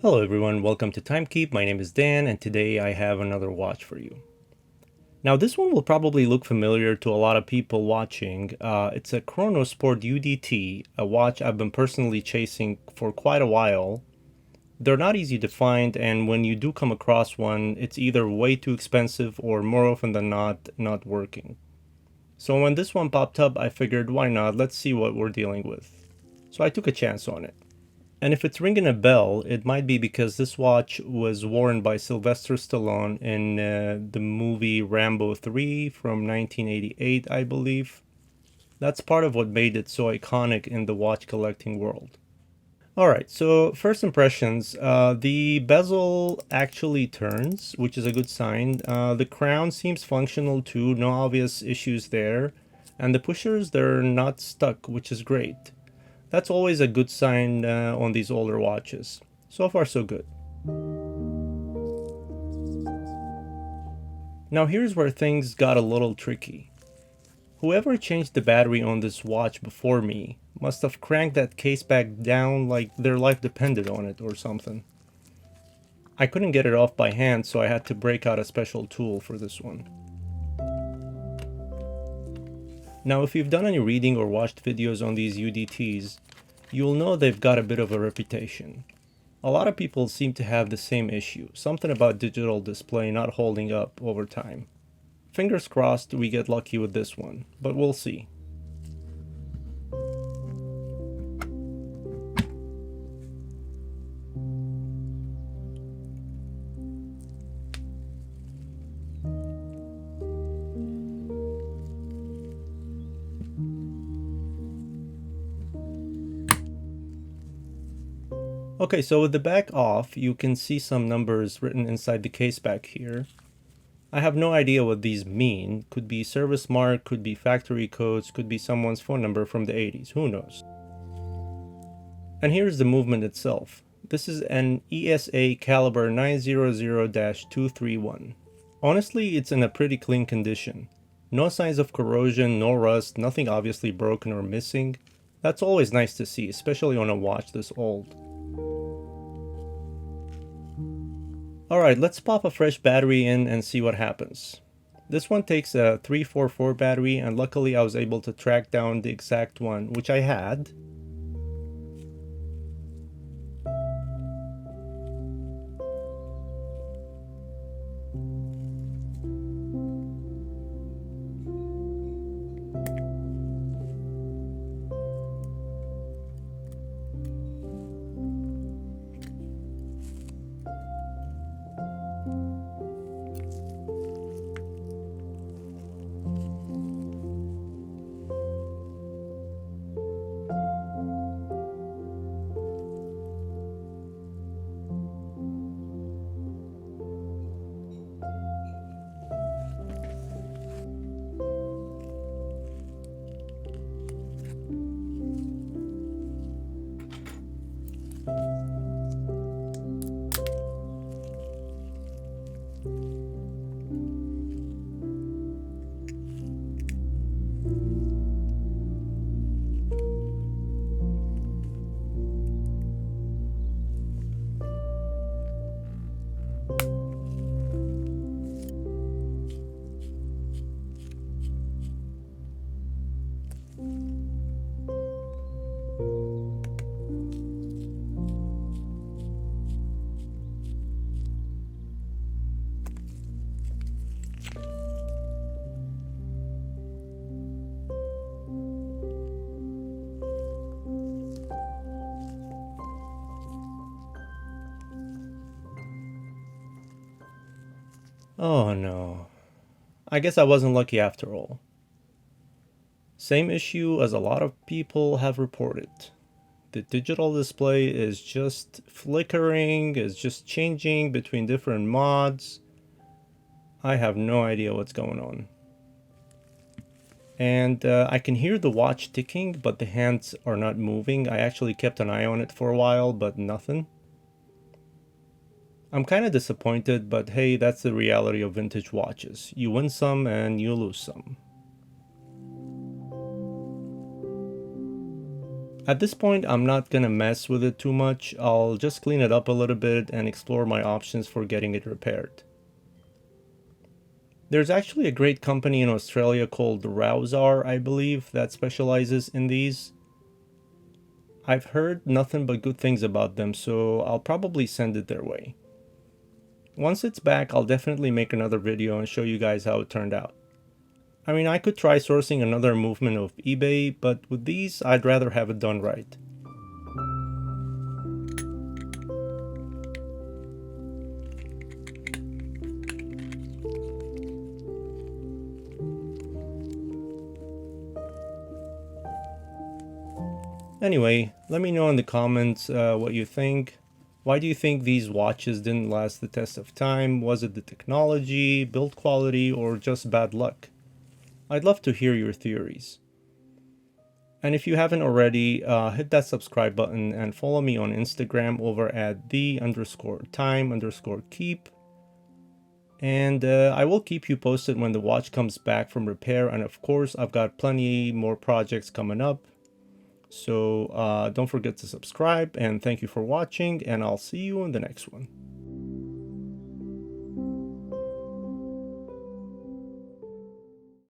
Hello everyone, welcome to Timekeep. My name is Dan and today I have another watch for you. Now this one will probably look familiar to a lot of people watching. It's a Chronosport UDT, a watch I've been personally chasing for quite a while. They're not easy to find, and when you do come across one, it's either way too expensive or more often than not working. So when this one popped up, I figured why not, let's see what we're dealing with. So I took a chance on it. And if it's ringing a bell, it might be because this watch was worn by Sylvester Stallone in the movie Rambo 3 from 1988, I believe. That's part of what made it so iconic in the watch collecting world. Alright, so first impressions. The bezel actually turns, which is a good sign. The crown seems functional too, no obvious issues there. And the pushers, they're not stuck, which is great. That's always a good sign on these older watches. So far so good. Now here's where things got a little tricky. Whoever changed the battery on this watch before me must have cranked that case back down like their life depended on it or something. I couldn't get it off by hand, so I had to break out a special tool for this one. Now if you've done any reading or watched videos on these UDTs, you'll know they've got a bit of a reputation. A lot of people seem to have the same issue, something about digital display not holding up over time. Fingers crossed we get lucky with this one, but we'll see. Okay, so with the back off, you can see some numbers written inside the case back here. I have no idea what these mean. Could be service mark, could be factory codes, could be someone's phone number from the 80s, who knows. And here's the movement itself. This is an ESA caliber 900-231. Honestly, it's in a pretty clean condition. No signs of corrosion, no rust, nothing obviously broken or missing. That's always nice to see, especially on a watch this old. Alright, let's pop a fresh battery in and see what happens. This one takes a 344 battery, and luckily I was able to track down the exact one, which I had. Oh no. I guess I wasn't lucky after all. Same issue as a lot of people have reported. The digital display is just flickering, is just changing between different mods. I have no idea what's going on. And I can hear the watch ticking, but the hands are not moving. I actually kept an eye on it for a while, but nothing. I'm kind of disappointed, but hey, that's the reality of vintage watches. You win some and you lose some. At this point, I'm not gonna mess with it too much. I'll just clean it up a little bit and explore my options for getting it repaired. There's actually a great company in Australia called Rousar, I believe, that specializes in these. I've heard nothing but good things about them, so I'll probably send it their way. Once it's back, I'll definitely make another video and show you guys how it turned out. I mean, I could try sourcing another movement of eBay, but with these, I'd rather have it done right. Anyway, let me know in the comments what you think. Why do you think these watches didn't last the test of time? Was it the technology, build quality, or just bad luck? I'd love to hear your theories. And if you haven't already, hit that subscribe button and follow me on Instagram over at the_time_keep. And I will keep you posted when the watch comes back from repair. And of course, I've got plenty more projects coming up. So don't forget to subscribe, and thank you for watching, and I'll see you in the next one.